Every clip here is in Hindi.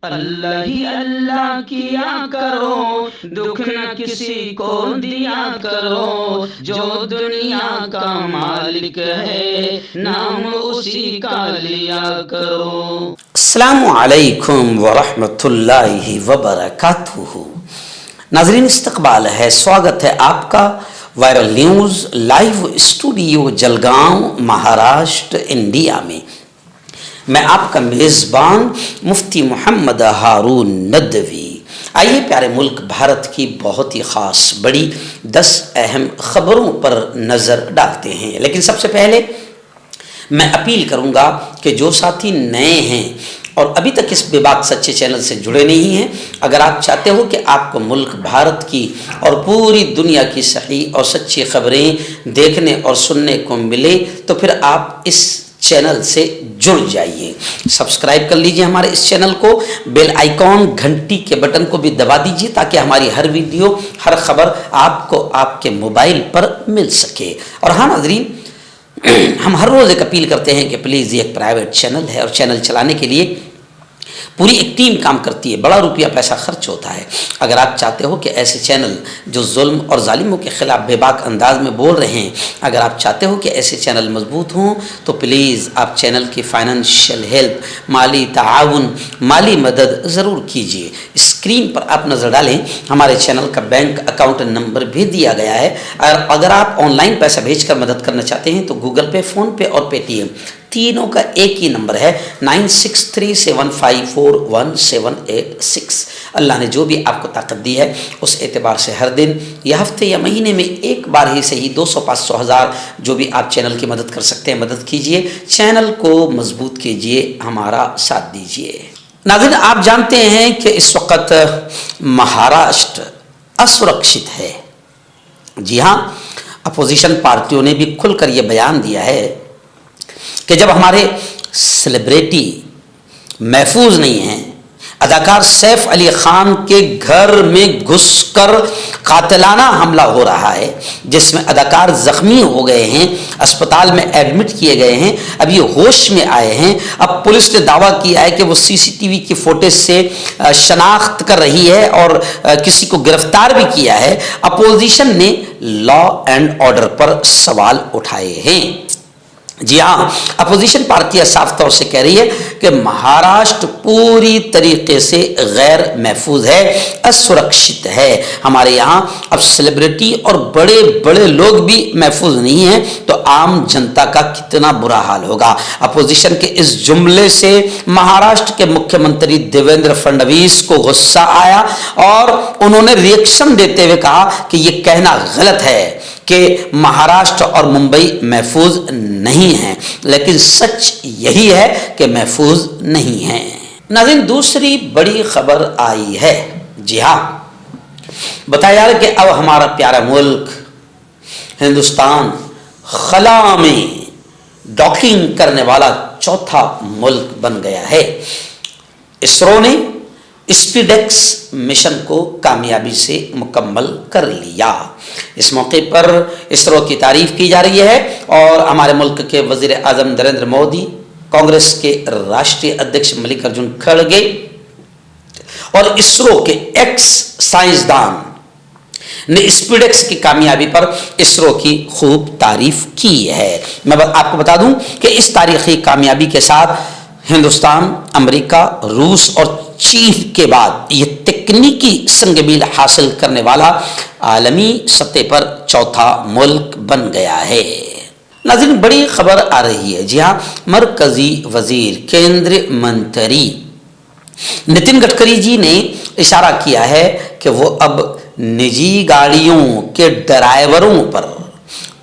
अल्लाह ही अल्लाह किया करो, दुख न किसी को दिया करो, जो दुनिया का मालिक है नाम उसी का लिया करो। अस्सलामु अलैकुम वरहमतुल्लाहि वबरकातुहू। नाज़रीन, इस्तकबाल है, स्वागत है आपका viral news live studio Jalgaon, Maharashtra, India में। मैं आपका मेज़बान मुफ्ती मोहम्मद हारून नदवी। आइए प्यारे मुल्क भारत की बहुत ही ख़ास बड़ी 10 अहम ख़बरों पर नज़र डालते हैं। लेकिन सबसे पहले मैं अपील करूंगा कि जो साथी नए हैं और अभी तक इस बेबाक सच्चे चैनल से जुड़े नहीं हैं, अगर आप चाहते हो कि आपको मुल्क भारत की और पूरी दुनिया की सही और सच्ची खबरें देखने और सुनने को मिले, तो फिर आप इस चैनल से जुड़ जाइए। सब्सक्राइब कर लीजिए हमारे इस चैनल को, बेल आइकॉन घंटी के बटन को भी दबा दीजिए ताकि हमारी हर वीडियो, हर खबर आपको आपके मोबाइल पर मिल सके। और हाँ नाज़रीन, हम हर रोज़ एक अपील करते हैं कि प्लीज़ ये एक प्राइवेट चैनल है और चैनल चलाने के लिए पूरी एक टीम काम करती है, बड़ा रुपया पैसा खर्च होता है। अगर आप चाहते हो कि ऐसे चैनल जो जुल्म और जालिमों के ख़िलाफ़ बेबाक अंदाज में बोल रहे हैं, अगर आप चाहते हो कि ऐसे चैनल मजबूत हों, तो प्लीज़ आप चैनल की फाइनेंशियल हेल्प, माली ताआवुन, माली मदद ज़रूर कीजिए। स्क्रीन पर आप नज़र डालें, हमारे चैनल का बैंक अकाउंट नंबर भी दिया गया है। और अगर आप ऑनलाइन पैसा भेजकर मदद करना चाहते हैं तो गूगल पे, फ़ोन पे और पेटीएम तीनों का एक ही नंबर है 9637541786। अल्लाह ने जो भी आपको ताकत दी है उस एतबार से हर दिन या हफ्ते या महीने में एक बार ही सही 200, 500, 1000 जो भी आप चैनल की मदद कर सकते हैं मदद कीजिए, चैनल को मजबूत कीजिए, हमारा साथ दीजिए। नाज़रीन, आप जानते हैं कि इस वक्त महाराष्ट्र असुरक्षित है। जी हाँ, अपोजिशन पार्टियों ने भी खुलकर यह बयान दिया है कि जब हमारे सेलिब्रिटी महफूज नहीं हैं, अदाकार सैफ अली खान के घर में घुसकर कातिलाना हमला हो रहा है जिसमें अदाकार जख्मी हो गए हैं, अस्पताल में एडमिट किए गए हैं, अब ये होश में आए हैं। अब पुलिस ने दावा किया है कि वो सीसीटीवी की फुटेज से शनाख्त कर रही है और किसी को गिरफ्तार भी किया है। अपोजिशन ने लॉ एंड ऑर्डर पर सवाल उठाए हैं। जी हाँ, अपोजिशन पार्टियां साफ तौर से कह रही है कि महाराष्ट्र पूरी तरीके से गैर महफूज है, असुरक्षित है। हमारे यहाँ अब सेलिब्रिटी और बड़े बड़े लोग भी महफूज नहीं हैं, तो आम जनता का कितना बुरा हाल होगा। अपोजिशन के इस जुमले से महाराष्ट्र के मुख्यमंत्री देवेंद्र फडणवीस को गुस्सा आया और उन्होंने रिएक्शन देते हुए कहा कि यह कहना गलत है कि महाराष्ट्र और मुंबई महफूज नहीं है, लेकिन सच यही है कि महफूज नहीं है। नाज़रीन, दूसरी बड़ी खबर आई है। जी हाँ, बताया कि अब हमारा प्यारा मुल्क हिंदुस्तान खला में डॉकिंग करने वाला चौथा मुल्क बन गया है। इसरो ने स्पीडेक्स मिशन को कामयाबी से मुकम्मल कर लिया। इस मौके पर इसरो की तारीफ की जा रही है और हमारे मुल्क के वजीर आजम नरेंद्र मोदी, कांग्रेस के राष्ट्रीय अध्यक्ष मल्लिकार्जुन खड़गे और इसरो के एक्स साइंसदान ने स्पीडेक्स की कामयाबी पर इसरो की खूब तारीफ की है। मैं आपको बता दूं कि इस तारीखी कामयाबी के साथ हिंदुस्तान, अमेरिका, रूस और चीन के बाद ये तकनीकी संगमील हासिल करने वाला आलमी सतह पर चौथा मुल्क बन गया है। नाज़रीन, बड़ी खबर आ रही है। जी हाँ, मरकजी वजीर केंद्रीय मंत्री नितिन गडकरी जी ने इशारा किया है कि वो अब निजी गाड़ियों के ड्राइवरों पर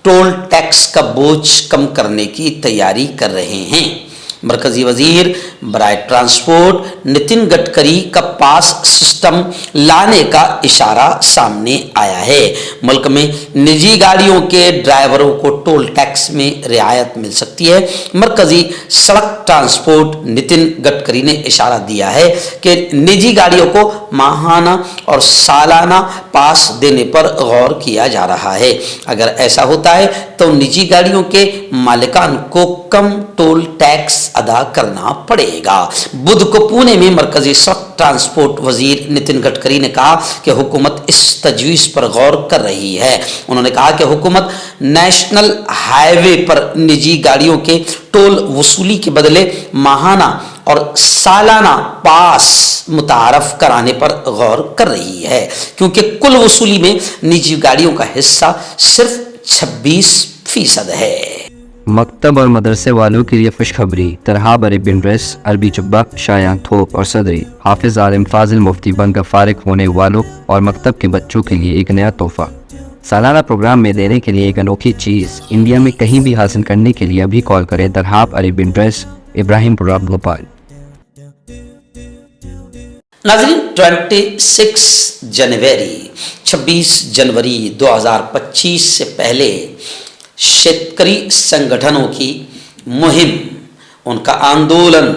टोल टैक्स का बोझ कम करने की तैयारी कर रहे हैं। मरकजी वजीर बराए ट्रांसपोर्ट नितिन गडकरी का पास सिस्टम लाने का इशारा सामने आया है। मुल्क में निजी गाड़ियों के ड्राइवरों को टोल टैक्स में रियायत मिल सकती है। मरकजी सड़क ट्रांसपोर्ट नितिन गडकरी ने इशारा दिया है कि निजी गाड़ियों को माहाना और सालाना पास देने पर गौर किया जा रहा है। अगर ऐसा होता है तो निजी गाड़ियों के मालिकान को कम टोल टैक्स अदा करना पड़ेगा। बुध को पुणे में मरकजी सड़क ट्रांसपोर्ट वजीर नितिन गडकरी ने कहा कि हुकूमत इस तजवीज़ पर गौर कर रही है। उन्होंने कहा कि हुकूमत नेशनल हाईवे पर निजी गाड़ियों के टोल वसूली के बदले माहाना और सालाना पास मुतारफ कराने पर गौर कर रही है, क्योंकि कुल वसूली में निजी गाड़ियों का हिस्सा सिर्फ 26% है। मकतब और मदरसे वालों के लिए खुशखबरी। तरहाब अरेबियन ड्रेस, अरबी जुब्बा, शायान थोप और सदरी हाफिज आलिम फाजिल मुफ्ती बनकर फारिग होने वालों और मकतब के बच्चों के लिए एक नया तोहफा। सालाना प्रोग्राम में देने के लिए एक अनोखी चीज़ इंडिया में कहीं भी हासिल करने के लिए अभी कॉल करें। तरहाब अरेबियन ड्रेस, इब्राहिमपुरा, भोपाल। नाज़रीन, 26 जनवरी 2025 से पहले शेतकरी संगठनों की मुहिम, उनका आंदोलन,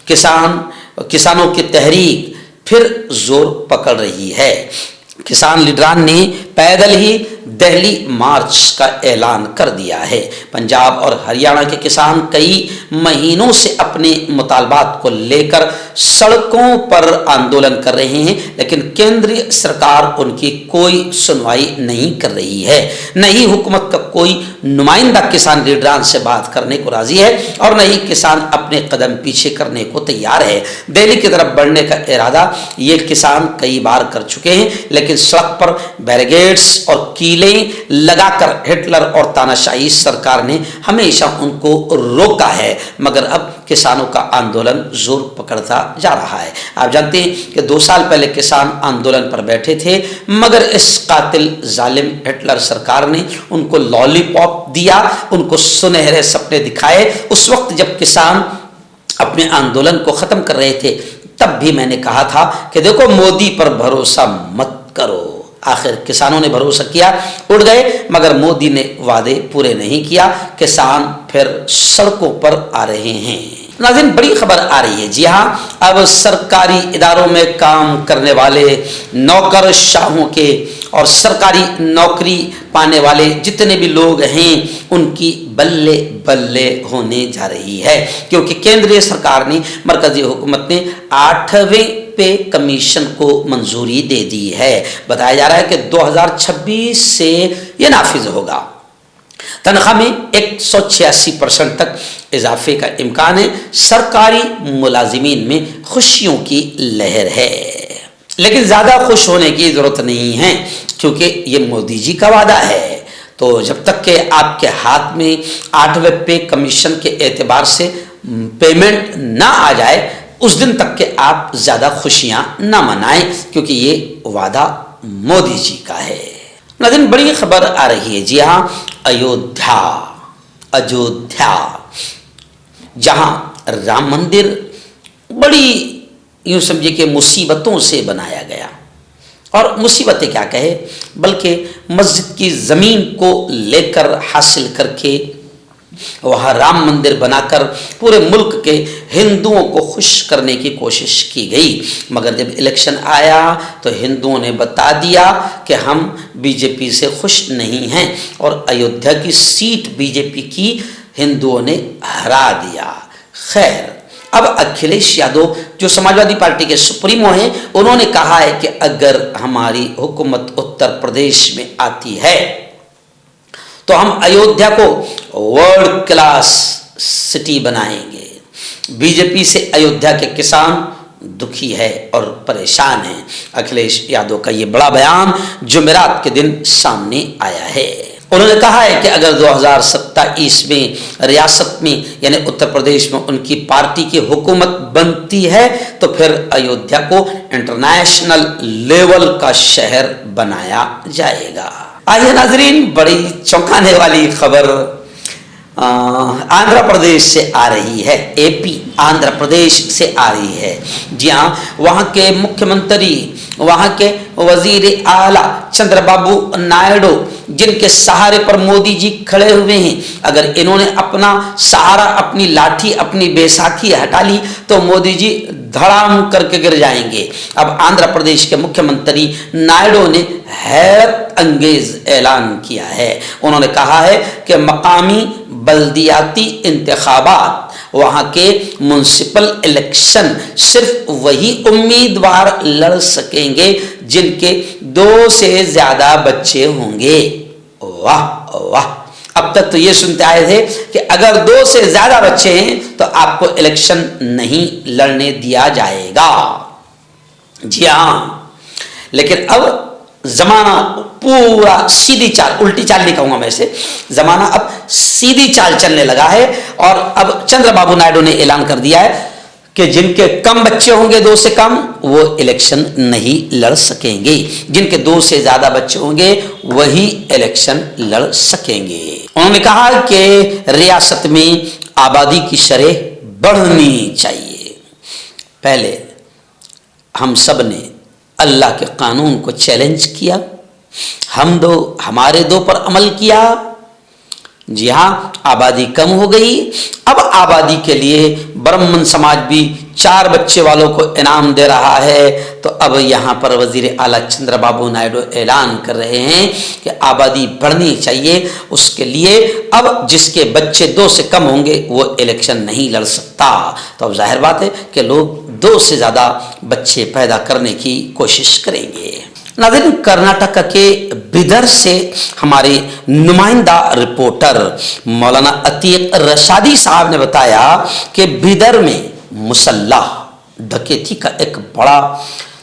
किसानों की तहरीक फिर जोर पकड़ रही है। किसान लीडरान ने पैदल ही दिल्ली मार्च का ऐलान कर दिया है। पंजाब और हरियाणा के किसान कई महीनों से अपने मुतालबात को लेकर सड़कों पर आंदोलन कर रहे हैं, लेकिन केंद्रीय सरकार उनकी कोई सुनवाई नहीं कर रही है। न ही हुकूमत का कोई नुमाइंदा किसान लीडरान से बात करने को राजी है और न ही किसान अपने कदम पीछे करने को तैयार है। दिल्ली की तरफ बढ़ने का इरादा ये किसान कई बार कर चुके हैं, लेकिन सड़क पर बैरिकेड्स और कीले लगाकर हिटलर और तानाशाही सरकार ने हमेशा उनको रोका है, मगर अब किसानों का आंदोलन जोर पकड़ता जा रहा है। आप जानते हैं कि 2 साल पहले किसान आंदोलन पर बैठे थे, मगर इस कातिल जालिम हिटलर सरकार ने उनको लॉलीपॉप दिया, उनको सुनहरे सपने दिखाए। उस वक्त जब किसान अपने आंदोलन को खत्म कर रहे थे, तब भी मैंने कहा था कि देखो, मोदी पर भरोसा मत करो। आखिर किसानों ने भरोसा किया, उड़ गए, मगर मोदी ने वादे पूरे नहीं किया। किसान फिर सड़कों पर आ रहे हैं। नाज़रीन, बड़ी खबर आ रही है। जी हाँ, अब सरकारी इदारों में काम करने वाले नौकरशाहों के और सरकारी नौकरी पाने वाले जितने भी लोग हैं, उनकी बल्ले बल्ले होने जा रही है, क्योंकि केंद्रीय सरकार ने, मरकजी हुकूमत ने 8वें पे कमीशन को मंजूरी दे दी है। बताया जा रहा है कि 2026 से यह नाफिज होगा। तनख्वाह में 186% तक इजाफे का इम्कान है। सरकारी मुलाजिमीन में खुशियों की लहर है, लेकिन ज़्यादा खुश होने की ज़रूरत नहीं है, क्योंकि ये मोदी जी का वादा है। तो जब तक कि आपके हाथ में 8वें पे कमीशन के एतबार से पेमेंट ना आ जाए, उस दिन तक के आप ज़्यादा खुशियाँ ना मनाएं, क्योंकि ये वादा मोदी जी का है। नाज़रीन, बड़ी खबर आ रही है। जी हाँ, अयोध्या जहाँ राम मंदिर बड़ी यूँ समझिए कि मुसीबतों से बनाया गया, और मुसीबतें क्या कहे, बल्कि मस्जिद की ज़मीन को लेकर हासिल करके वहाँ राम मंदिर बनाकर पूरे मुल्क के हिंदुओं को खुश करने की कोशिश की गई। मगर जब इलेक्शन आया तो हिंदुओं ने बता दिया कि हम बीजेपी से खुश नहीं हैं, और अयोध्या की सीट बीजेपी की हिंदुओं ने हरा दिया। खैर, अब अखिलेश यादव जो समाजवादी पार्टी के सुप्रीमो हैं, उन्होंने कहा है कि अगर हमारी हुकूमत उत्तर प्रदेश में आती है तो हम अयोध्या को वर्ल्ड क्लास सिटी बनाएंगे। बीजेपी से अयोध्या के किसान दुखी है और परेशान हैं। अखिलेश यादव का ये बड़ा बयान जुमेरात के दिन सामने आया है। उन्होंने कहा है कि अगर 2027 में रियासत में यानी उत्तर प्रदेश में उनकी पार्टी की हुकूमत बनती है तो फिर अयोध्या को इंटरनेशनल लेवल का शहर बनाया जाएगा। आइए नाजरीन, बड़ी चौंकाने वाली खबर आंध्र प्रदेश से आ रही है। एपी आंध्र प्रदेश से आ रही है। जी हाँ, वहाँ के मुख्यमंत्री, वहाँ के वजीर आला चंद्रबाबू नायडू, जिनके सहारे पर मोदी जी खड़े हुए हैं, अगर इन्होंने अपना सहारा, अपनी लाठी, अपनी बैसाखी हटा ली तो मोदी जी धड़ाम करके गिर जाएंगे। अब आंध्र प्रदेश के मुख्यमंत्री नायडू ने हैरत अंगेज ऐलान किया है। उन्होंने कहा है कि मकामी बल्दियाती इंतखाबात वहाँ के म्युनिसिपल इलेक्शन सिर्फ वही उम्मीदवार लड़ सकेंगे जिनके 2 से ज़्यादा बच्चे होंगे। वाह वाह, अब तक तो ये सुनते आए थे कि अगर 2 से ज़्यादा बच्चे हैं तो आपको इलेक्शन नहीं लड़ने दिया जाएगा। जी हाँ, लेकिन अब जमाना पूरा सीधी चाल, उल्टी चाल नहीं कहूंगा मैं इसे, जमाना अब सीधी चाल चलने लगा है और अब चंद्रबाबू नायडू ने ऐलान कर दिया है कि जिनके कम बच्चे होंगे 2 से कम वो इलेक्शन नहीं लड़ सकेंगे, जिनके 2 से ज्यादा बच्चे होंगे वही इलेक्शन लड़ सकेंगे। उन्होंने कहा कि रियासत में आबादी की शरह बढ़नी चाहिए। पहले हम सब ने अल्लाह के कानून को चैलेंज किया, हमारे 2 पर अमल किया। जी हाँ, आबादी कम हो गई। अब आबादी के लिए ब्राह्मण समाज भी 4 बच्चे वालों को इनाम दे रहा है। तो अब यहाँ पर वजीर आला चंद्रबाबू नायडू ऐलान कर रहे हैं कि आबादी बढ़नी चाहिए, उसके लिए अब जिसके बच्चे 2 से कम होंगे वो इलेक्शन नहीं लड़ सकता। तो अब जाहिर बात है कि लोग 2 से ज़्यादा बच्चे पैदा करने की कोशिश करेंगे। नाज़रीन, कर्नाटक के बिदर से हमारे नुमाइंदा रिपोर्टर मौलाना अतीक रशादी साहब ने बताया कि बिदर में मुसल्लाह डकैती का एक बड़ा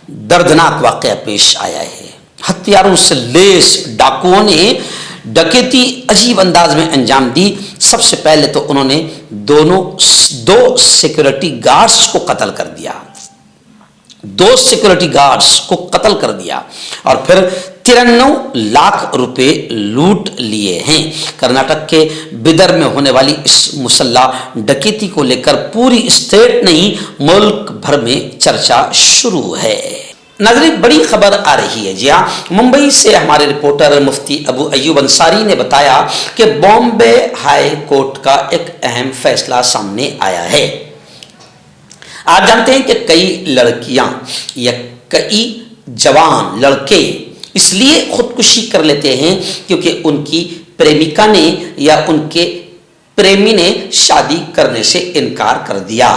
दर्दनाक वाक़या पेश आया है। हथियारों से लेस डाकुओं ने डकैती अजीब अंदाज में अंजाम दी। सबसे पहले तो उन्होंने 2 सिक्योरिटी गार्ड्स को कत्ल कर दिया, 2 सिक्योरिटी गार्ड्स को कत्ल कर दिया और फिर 93 लाख रुपए लूट लिए हैं। कर्नाटक के बिदर में होने वाली इस मुसल्लाह डकैती को लेकर पूरी स्टेट नहीं मुल्क भर में चर्चा शुरू है। नाज़रीन, बड़ी खबर आ रही है। जी हाँ, मुंबई से हमारे रिपोर्टर मुफ्ती अबू अयूब अंसारी ने बताया कि बॉम्बे हाई कोर्ट का एक अहम फैसला सामने आया है। आप जानते हैं कि कई लड़कियां या कई जवान लड़के इसलिए खुदकुशी कर लेते हैं क्योंकि उनकी प्रेमिका ने या उनके प्रेमी ने शादी करने से इनकार कर दिया।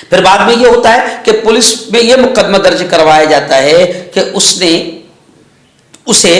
फिर बाद में यह होता है कि पुलिस में यह मुकदमा दर्ज करवाया जाता है कि उसने उसे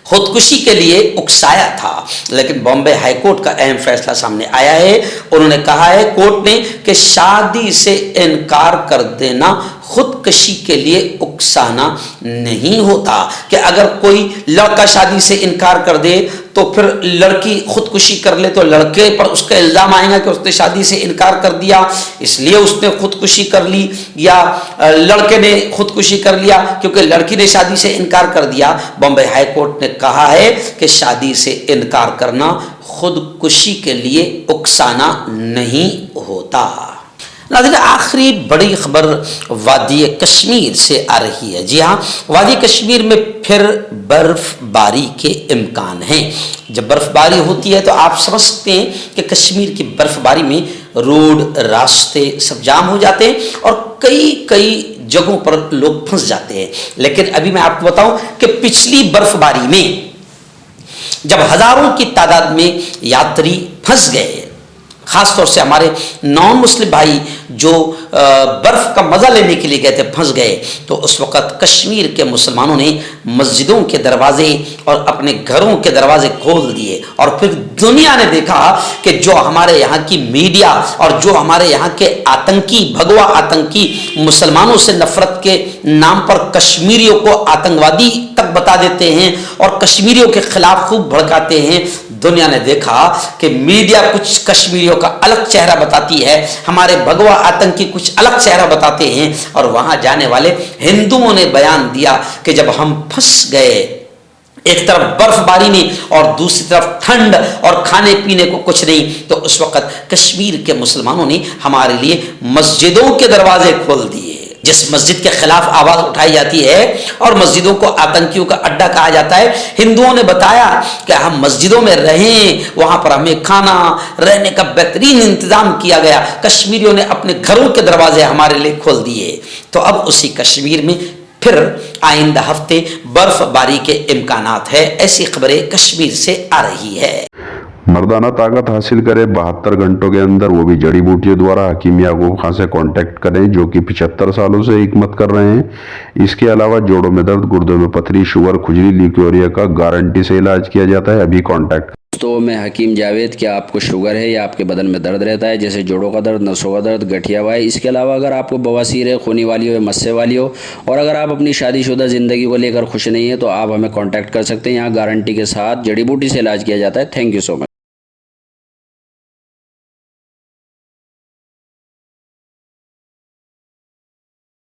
खुदकुशी के लिए उकसाया था। लेकिन बॉम्बे हाई कोर्ट का अहम फैसला सामने आया है। उन्होंने कहा है कोर्ट ने कि शादी से इनकार कर देना खुदकुशी के लिए उकसाना नहीं होता, कि अगर कोई लड़का शादी से इनकार कर दे तो फिर लड़की खुदकुशी कर ले तो लड़के पर उसका इल्ज़ाम आएगा कि उसने शादी से इनकार कर दिया इसलिए उसने खुदकुशी कर ली, या लड़के ने खुदकुशी कर लिया क्योंकि लड़की ने शादी से इनकार कर दिया। बॉम्बे हाई कोर्ट ने कहा है कि शादी से इनकार करना खुदकुशी के लिए उकसाना नहीं होता। नाज़रीन, आखिरी बड़ी खबर वादी कश्मीर से आ रही है। जी हाँ, वादी कश्मीर में फिर बर्फबारी के इम्कान हैं। जब बर्फबारी होती है तो आप समझ सकते हैं कि कश्मीर की बर्फबारी में रोड रास्ते सब जाम हो जाते हैं और कई जगहों पर लोग फंस जाते हैं। लेकिन अभी मैं आपको बताऊं कि पिछली बर्फबारी में जब हजारों की तादाद में यात्री फंस गए, खासतौर से हमारे नॉन मुस्लिम भाई जो बर्फ का मजा लेने के लिए गए थे फंस गए, तो उस वक़्त कश्मीर के मुसलमानों ने मस्जिदों के दरवाजे और अपने घरों के दरवाजे खोल दिए और फिर दुनिया ने देखा कि जो हमारे यहाँ की मीडिया और जो हमारे यहाँ के आतंकी भगवा आतंकी मुसलमानों से नफरत के नाम पर कश्मीरियों को आतंकवादी तक बता देते हैं और कश्मीरियों के खिलाफ खूब भड़काते हैं, दुनिया ने देखा कि मीडिया कुछ कश्मीरियों का अलग चेहरा बताती है, हमारे भगवा आतंकी कुछ अलग चेहरा बताते हैं। और वहां जाने वाले हिंदुओं ने बयान दिया कि जब हम फंस गए एक तरफ बर्फबारी में और दूसरी तरफ ठंड और खाने पीने को कुछ नहीं, तो उस वक्त कश्मीर के मुसलमानों ने हमारे लिए मस्जिदों के दरवाजे खोल दिए। जिस मस्जिद के खिलाफ आवाज उठाई जाती है और मस्जिदों को आतंकियों का अड्डा कहा जाता है, हिंदुओं ने बताया कि हम मस्जिदों में रहें, वहां पर हमें खाना रहने का बेहतरीन इंतजाम किया गया। कश्मीरियों ने अपने घरों के दरवाजे हमारे लिए खोल दिए। तो अब उसी कश्मीर में फिर आइंदा हफ्ते बर्फबारी के इम्कानात है, ऐसी खबरें कश्मीर से आ रही है। मर्दाना ताकत हासिल करें 72 घंटों के अंदर, वो भी जड़ी बूटियों द्वारा। हकीम याकूब खान से कांटेक्ट करें जो कि 75 सालों से हिकमत कर रहे हैं। इसके अलावा जोड़ों में दर्द, गुर्दों में पथरी, शुगर, खुजली, ल्यूकेरिया का गारंटी से इलाज किया जाता है। अभी कांटेक्ट। तो मैं हकीम जावेद, क्या आपको शुगर है या आपके बदन में दर्द रहता है, जैसे जोड़ों का दर्द, नसों का दर्द, गठिया हुआ है? इसके अलावा अगर आपको बवासीर है, खूनी वाली हो या मस्से वाली हो, और अगर आप अपनी शादीशुदा ज़िंदगी को लेकर खुश नहीं है तो आप हमें कांटेक्ट कर सकते हैं। यहाँ गारंटी के साथ जड़ी बूटी से इलाज किया जाता है। Thank you so much.